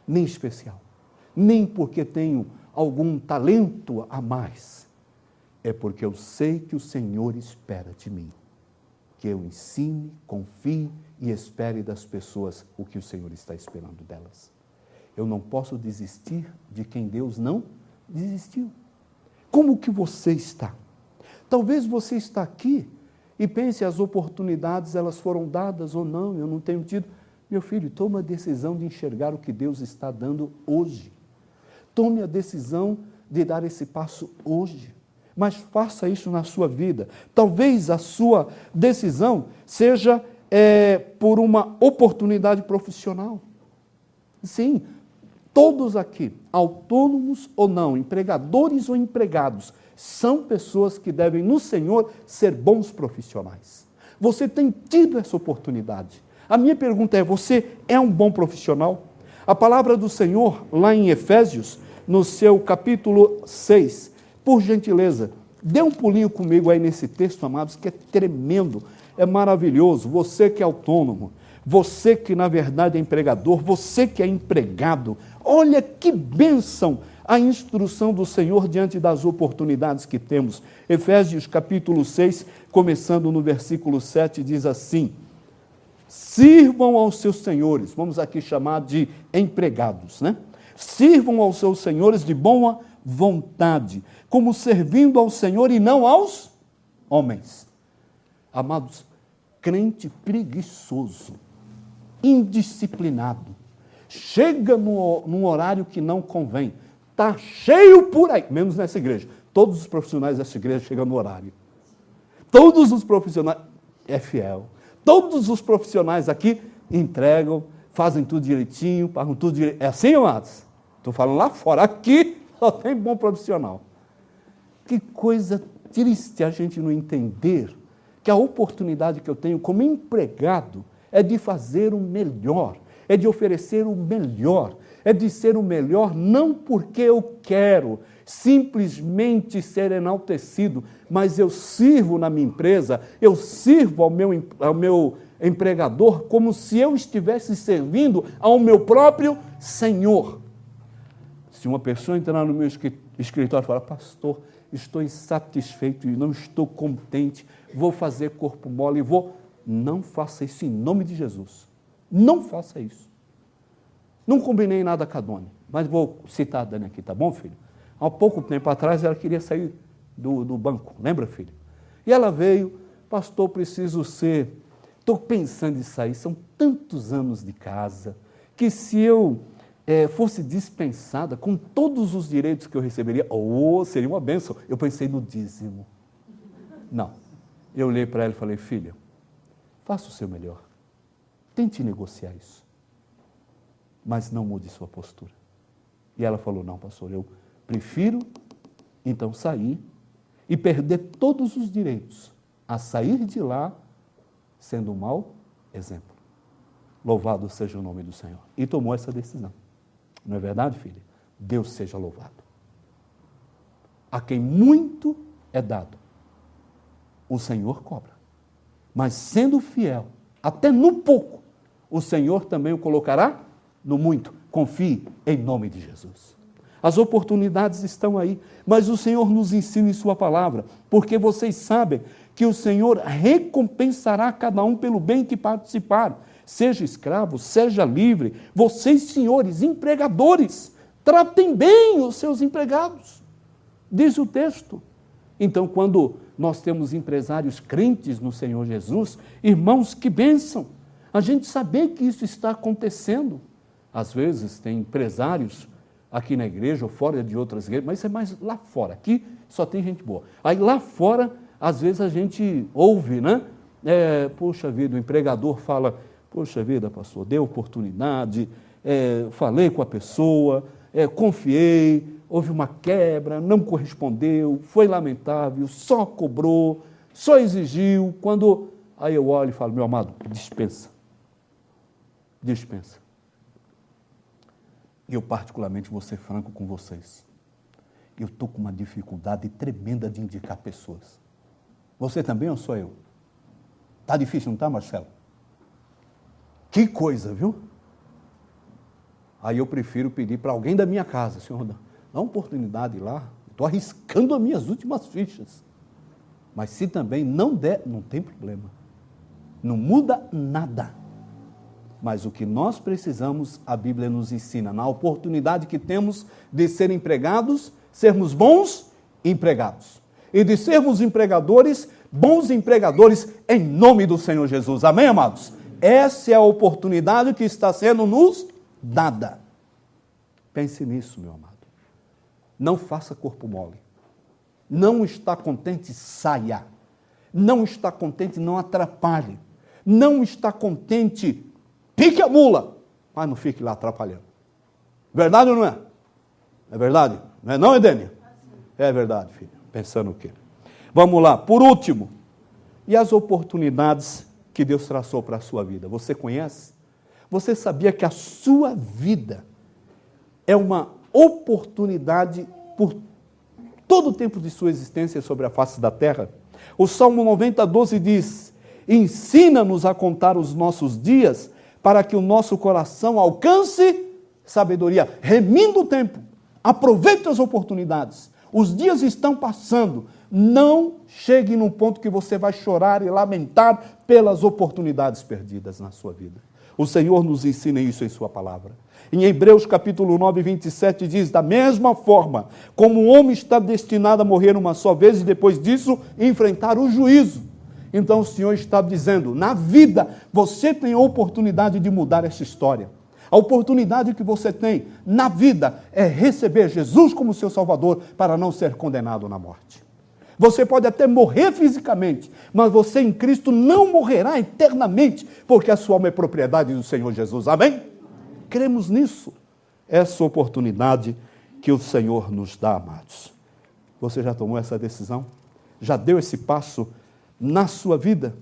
nem especial, nem porque tenho algum talento a mais. É porque eu sei que o Senhor espera de mim. Que eu ensine, confie e espere das pessoas o que o Senhor está esperando delas. Eu não posso desistir de quem Deus não desistiu. Como que você está? Talvez você está aqui e pense, as oportunidades, elas foram dadas ou não, eu não tenho tido. Meu filho, tome a decisão de enxergar o que Deus está dando hoje. Tome a decisão de dar esse passo hoje. Mas faça isso na sua vida. Talvez a sua decisão seja por uma oportunidade profissional. Sim, todos aqui, autônomos ou não, empregadores ou empregados, são pessoas que devem, no Senhor, ser bons profissionais. Você tem tido essa oportunidade. A minha pergunta é, você é um bom profissional? A palavra do Senhor, lá em Efésios, no seu capítulo 6. Por gentileza, dê um pulinho comigo aí nesse texto, amados, que é tremendo, é maravilhoso. Você que é autônomo, você que na verdade é empregador, você que é empregado, olha que bênção a instrução do Senhor diante das oportunidades que temos. Efésios capítulo 6, começando no versículo 7, diz assim: sirvam aos seus senhores, vamos aqui chamar de empregados, né? Sirvam aos seus senhores de boa vontade, como servindo ao Senhor e não aos homens. Amados, crente preguiçoso, indisciplinado, chega num horário que não convém, está cheio por aí, menos nessa igreja. Todos os profissionais dessa igreja chegam no horário. Todos os profissionais, é fiel. Todos os profissionais aqui entregam, fazem tudo direitinho, pagam tudo direitinho. É assim, amados? Estou falando lá fora. Aqui só tem bom profissional. Que coisa triste a gente não entender que a oportunidade que eu tenho como empregado é de fazer o melhor, é de oferecer o melhor, é de ser o melhor não porque eu quero simplesmente ser enaltecido, mas eu sirvo na minha empresa, eu sirvo ao meu empregador como se eu estivesse servindo ao meu próprio Senhor. Se uma pessoa entrar no meu escritório e falar: pastor, estou insatisfeito e não estou contente, vou fazer corpo mole, não faça isso em nome de Jesus. Não faça isso. Não combinei nada com a Dona, mas vou citar a Dani aqui, tá bom, filho? Há pouco tempo atrás ela queria sair do banco, lembra, filho? E ela veio: pastor, preciso estou pensando em sair, são tantos anos de casa, que se eu fosse dispensada com todos os direitos que eu receberia, seria uma bênção. Eu pensei no dízimo. Não. Eu olhei para ela e falei: filha, faça o seu melhor. Tente negociar isso. Mas não mude sua postura. E ela falou: não, pastor, eu prefiro então sair e perder todos os direitos a sair de lá sendo um mau exemplo. Louvado seja o nome do Senhor. E tomou essa decisão. Não é verdade, filha? Deus seja louvado. A quem muito é dado, o Senhor cobra. Mas sendo fiel, até no pouco, o Senhor também o colocará no muito. Confie em nome de Jesus. As oportunidades estão aí, mas o Senhor nos ensina em sua palavra, porque vocês sabem que o Senhor recompensará cada um pelo bem que participar. Seja escravo, seja livre. Vocês, senhores, empregadores, tratem bem os seus empregados, diz o texto. Então, quando nós temos empresários crentes no Senhor Jesus, irmãos, que bênção a gente saber que isso está acontecendo. Às vezes tem empresários aqui na igreja ou fora de outras igrejas, mas isso é mais lá fora. Aqui só tem gente boa. Aí lá fora, às vezes a gente ouve, né? Poxa vida, o empregador fala: poxa vida, pastor, dei oportunidade, falei com a pessoa, confiei, houve uma quebra, não correspondeu, foi lamentável, só cobrou, só exigiu. Aí eu olho e falo: meu amado, dispensa. Dispensa. Eu particularmente vou ser franco com vocês. Eu estou com uma dificuldade tremenda de indicar pessoas. Você também ou sou eu? Está difícil, não está, Marcelo? Que coisa, viu? Aí eu prefiro pedir para alguém da minha casa: Senhor, dá uma oportunidade lá, estou arriscando as minhas últimas fichas. Mas se também não der, não tem problema. Não muda nada. Mas o que nós precisamos, a Bíblia nos ensina, na oportunidade que temos de ser empregados, sermos bons empregados. E de sermos empregadores, bons empregadores, em nome do Senhor Jesus. Amém, amados? Essa é a oportunidade que está sendo nos dada. Pense nisso, meu amado. Não faça corpo mole. Não está contente, saia. Não está contente, não atrapalhe. Não está contente, pique a mula, mas não fique lá atrapalhando. Verdade ou não é? É verdade? Não é não, Edênia? É verdade, filho. Pensando o quê? Vamos lá, por último. E as oportunidades que Deus traçou para a sua vida? Você conhece? Você sabia que a sua vida é uma oportunidade por todo o tempo de sua existência sobre a face da terra. O Salmo 90, 12 diz: ensina-nos a contar os nossos dias, para que o nosso coração alcance sabedoria. Remindo o tempo, aproveite as oportunidades. Os dias estão passando. Não chegue num ponto que você vai chorar e lamentar pelas oportunidades perdidas na sua vida. O Senhor nos ensina isso em sua palavra. Em Hebreus capítulo 9, 27 diz: da mesma forma como o homem está destinado a morrer uma só vez e depois disso enfrentar o juízo. Então o Senhor está dizendo, na vida você tem a oportunidade de mudar essa história. A oportunidade que você tem na vida é receber Jesus como seu Salvador para não ser condenado na morte. Você pode até morrer fisicamente, mas você em Cristo não morrerá eternamente, porque a sua alma é propriedade do Senhor Jesus. Amém? Cremos nisso. Essa oportunidade que o Senhor nos dá, amados. Você já tomou essa decisão? Já deu esse passo na sua vida?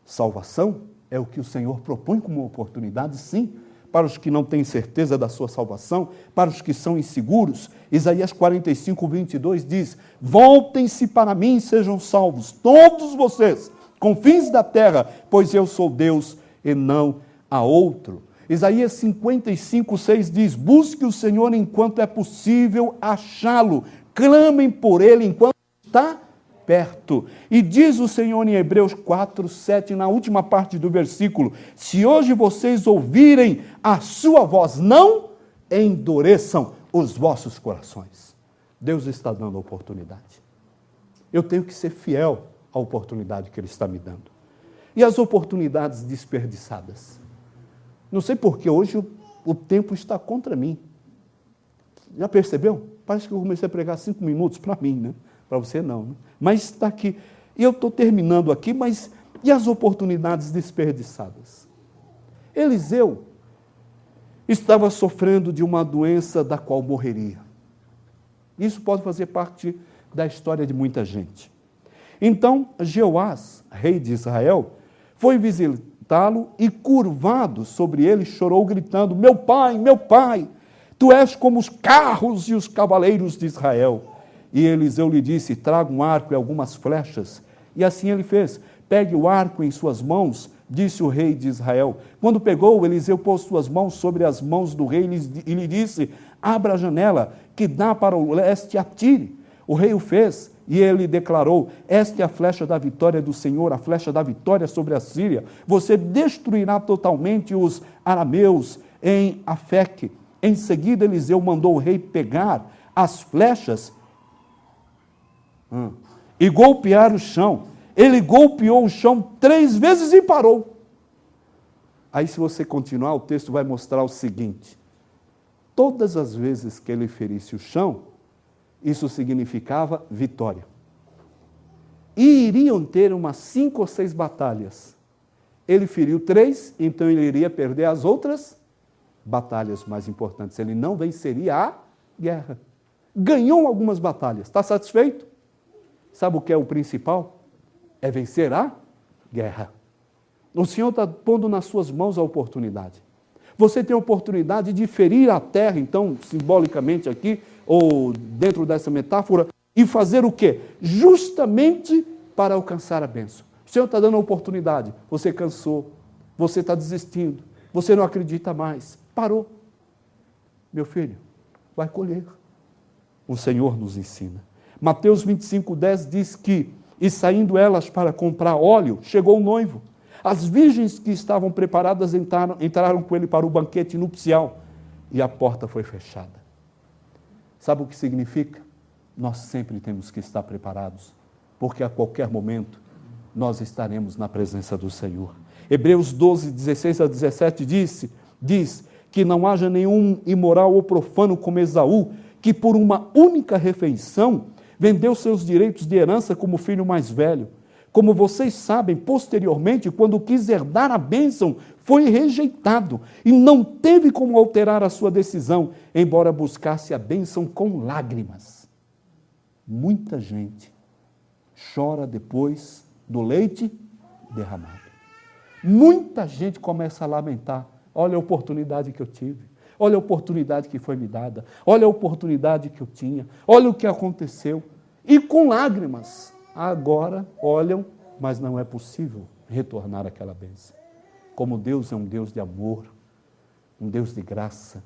Salvação é o que o Senhor propõe como oportunidade, sim, para os que não têm certeza da sua salvação, para os que são inseguros. Isaías 45, 22 diz: voltem-se para mim e sejam salvos, todos vocês, confins da terra, pois eu sou Deus e não há outro. Isaías 55, 6 diz: busque o Senhor enquanto é possível achá-lo, clamem por ele enquanto está perto. E diz o Senhor em Hebreus 4, 7, na última parte do versículo: se hoje vocês ouvirem a sua voz, não endureçam os vossos corações. Deus está dando a oportunidade. Eu tenho que ser fiel à oportunidade que Ele está me dando. E as oportunidades desperdiçadas? Não sei porque hoje o tempo está contra mim. Já percebeu? Parece que eu comecei a pregar 5 minutos para mim, né? Para você não, né? Mas está aqui. E eu estou terminando aqui, mas e as oportunidades desperdiçadas? Eliseu estava sofrendo de uma doença da qual morreria. Isso pode fazer parte da história de muita gente. Então, Jeoás, rei de Israel, foi visitá-lo e, curvado sobre ele, chorou, gritando: meu pai, tu és como os carros e os cavaleiros de Israel. E Eliseu lhe disse: traga um arco e algumas flechas. E assim ele fez. Pegue o arco em suas mãos, disse o rei de Israel. Quando pegou, Eliseu pôs suas mãos sobre as mãos do rei e lhe disse: abra a janela que dá para o leste e atire. O rei o fez e ele declarou: esta é a flecha da vitória do Senhor, a flecha da vitória sobre a Síria. Você destruirá totalmente os arameus em Afeque. Em seguida, Eliseu mandou o rei pegar as flechas e golpear o chão. Ele golpeou o chão 3 vezes e parou. Aí, se você continuar, o texto vai mostrar o seguinte: todas as vezes que ele ferisse o chão, isso significava vitória. E iriam ter umas 5 ou 6 batalhas. Ele feriu 3, então ele iria perder as outras batalhas mais importantes. Ele não venceria a guerra. Ganhou algumas batalhas. Está satisfeito? Sabe o que é o principal? É vencer a guerra. O Senhor está pondo nas suas mãos a oportunidade. Você tem a oportunidade de ferir a terra, então, simbolicamente aqui, ou dentro dessa metáfora, e fazer o quê? Justamente para alcançar a bênção. O Senhor está dando a oportunidade. Você cansou, você está desistindo, você não acredita mais. Parou. Meu filho, vai colher. O Senhor nos ensina. Mateus 25, 10 diz que, e saindo elas para comprar óleo, chegou o noivo. As virgens que estavam preparadas entraram com ele para o banquete nupcial e a porta foi fechada. Sabe o que significa? Nós sempre temos que estar preparados, porque a qualquer momento nós estaremos na presença do Senhor. Hebreus 12, 16 a 17 diz que não haja nenhum imoral ou profano como Esaú, que por uma única refeição vendeu seus direitos de herança como filho mais velho. Como vocês sabem, posteriormente, quando quis herdar a bênção, foi rejeitado e não teve como alterar a sua decisão, embora buscasse a bênção com lágrimas. Muita gente chora depois do leite derramado. Muita gente começa a lamentar: olha a oportunidade que eu tive, olha a oportunidade que foi me dada, olha a oportunidade que eu tinha, olha o que aconteceu. E com lágrimas, agora olham, mas não é possível retornar àquela bênção. Como Deus é um Deus de amor, um Deus de graça,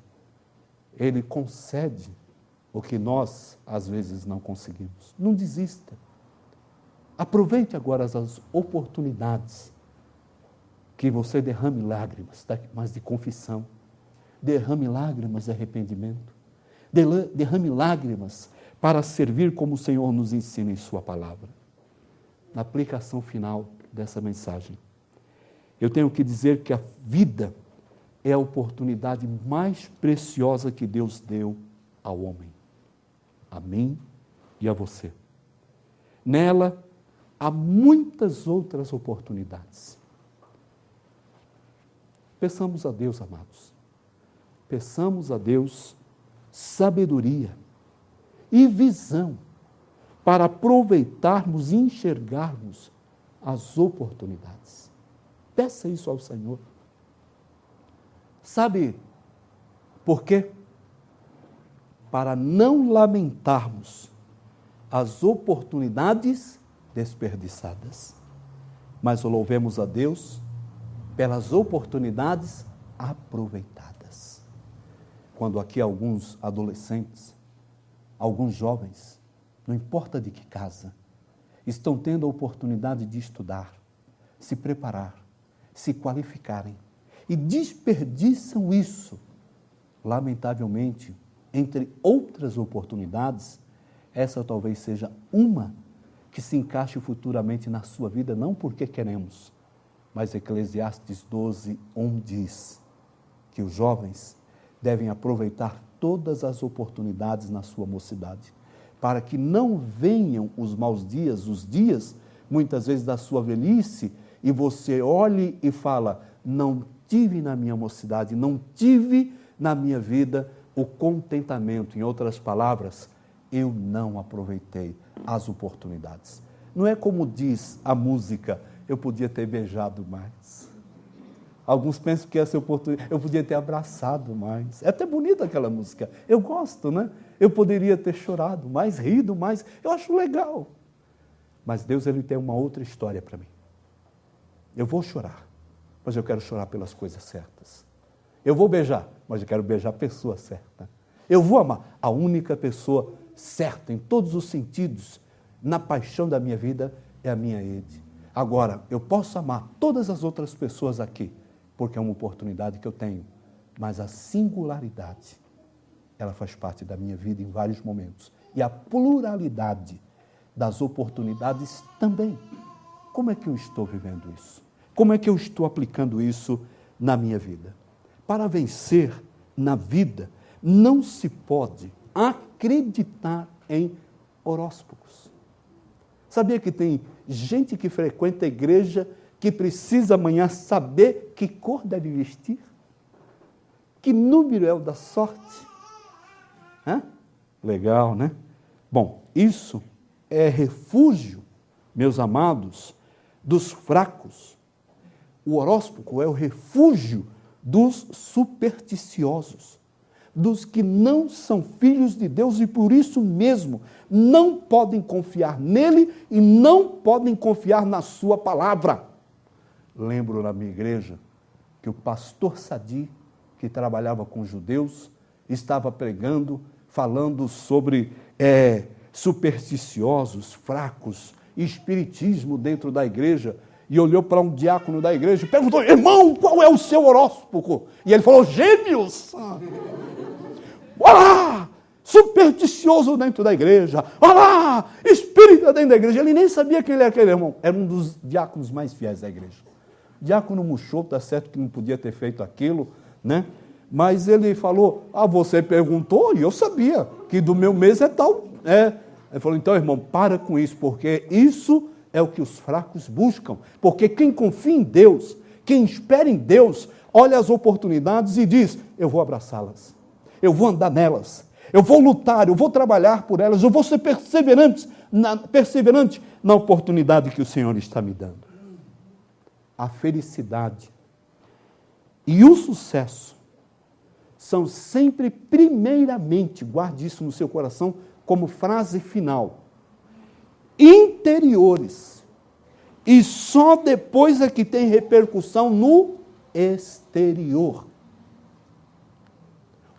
Ele concede o que nós, às vezes, não conseguimos. Não desista. Aproveite agora as oportunidades que você derrame lágrimas, mas de confissão. Derrame lágrimas de arrependimento. Derrame lágrimas para servir como o Senhor nos ensina em sua palavra. Na aplicação final dessa mensagem, eu tenho que dizer que a vida é a oportunidade mais preciosa que Deus deu ao homem, a mim e a você. Nela, há muitas outras oportunidades. Peçamos a Deus, amados, peçamos a Deus sabedoria e visão para aproveitarmos e enxergarmos as oportunidades. Peça isso ao Senhor. Sabe por quê? Para não lamentarmos as oportunidades desperdiçadas, mas louvemos a Deus pelas oportunidades aproveitadas. Quando aqui alguns adolescentes, alguns jovens, não importa de que casa, estão tendo a oportunidade de estudar, se preparar, se qualificarem e desperdiçam isso, lamentavelmente, entre outras oportunidades, essa talvez seja uma que se encaixe futuramente na sua vida, não porque queremos, mas Eclesiastes 12:1 diz que os jovens devem aproveitar todas as oportunidades na sua mocidade, para que não venham os maus dias, os dias, muitas vezes, da sua velhice, e você olhe e fala, não tive na minha mocidade, não tive na minha vida o contentamento. Em outras palavras, eu não aproveitei as oportunidades. Não é como diz a música, eu podia ter beijado mais. Alguns pensam que essa oportunidade, eu podia ter abraçado mais. É até bonita aquela música, eu gosto, né? Eu poderia ter chorado mais, rido mais, eu acho legal. Mas Deus, Ele tem uma outra história para mim. Eu vou chorar, mas eu quero chorar pelas coisas certas. Eu vou beijar, mas eu quero beijar a pessoa certa. Eu vou amar a única pessoa certa, em todos os sentidos, na paixão da minha vida, é a minha Ede. Agora, eu posso amar todas as outras pessoas aqui, porque é uma oportunidade que eu tenho, mas a singularidade, ela faz parte da minha vida em vários momentos. E a pluralidade das oportunidades também. Como é que eu estou vivendo isso? Como é que eu estou aplicando isso na minha vida? Para vencer na vida, não se pode acreditar em horóscopos. Sabia que tem gente que frequenta a igreja que precisa amanhã saber que cor deve vestir? Que número é o da sorte? Legal, né? Bom, isso é refúgio, meus amados, dos fracos. O horóscopo é o refúgio dos supersticiosos, dos que não são filhos de Deus e por isso mesmo não podem confiar nele e não podem confiar na sua palavra. Lembro na minha igreja que o pastor Sadi, que trabalhava com judeus, estava pregando, falando sobre supersticiosos, fracos, espiritismo dentro da igreja, e olhou para um diácono da igreja e perguntou, irmão, qual é o seu horóscopo? E ele falou, Gêmeos! Olá! Supersticioso dentro da igreja, olá! Espírita dentro da igreja. Ele nem sabia quem ele era aquele irmão. Era um dos diáconos mais fiéis da igreja. Diácono murchou, está certo que não podia ter feito aquilo, né? Mas ele falou, você perguntou e eu sabia que do meu mês é tal. Ele falou, então, irmão, para com isso, porque isso é o que os fracos buscam. Porque quem confia em Deus, quem espera em Deus, olha as oportunidades e diz, eu vou abraçá-las, eu vou andar nelas, eu vou lutar, eu vou trabalhar por elas, eu vou ser perseverante na oportunidade que o Senhor está me dando. A felicidade e o sucesso são sempre, primeiramente, guarde isso no seu coração como frase final, interiores. E só depois é que tem repercussão no exterior.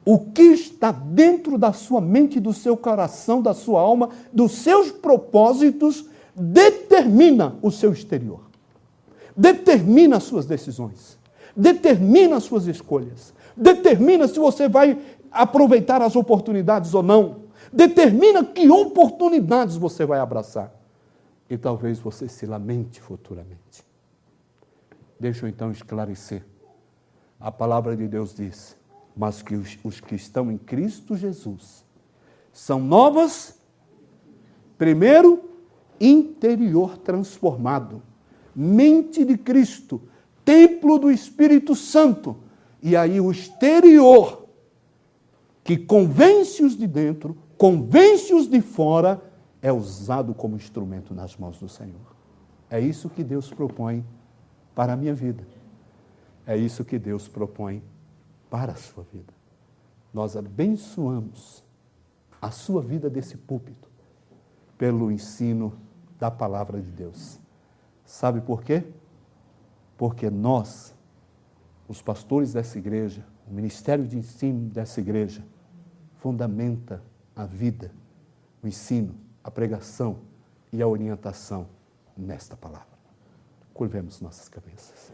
O que está dentro da sua mente, do seu coração, da sua alma, dos seus propósitos, determina o seu exterior. Determina as suas decisões. Determina as suas escolhas. Determina se você vai aproveitar as oportunidades ou não. Determina que oportunidades você vai abraçar. E talvez você se lamente futuramente. Deixa eu então esclarecer. A palavra de Deus diz: mas que os que estão em Cristo Jesus são novas, primeiro, interior transformado, mente de Cristo, templo do Espírito Santo, e aí o exterior, que convence os de dentro, convence os de fora, é usado como instrumento nas mãos do Senhor. É isso que Deus propõe para a minha vida. É isso que Deus propõe para a sua vida. Nós abençoamos a sua vida desse púlpito pelo ensino da palavra de Deus. Sabe por quê? Porque nós, os pastores dessa igreja, o ministério de ensino dessa igreja, fundamenta a vida, o ensino, a pregação e a orientação nesta palavra. Curvemos nossas cabeças.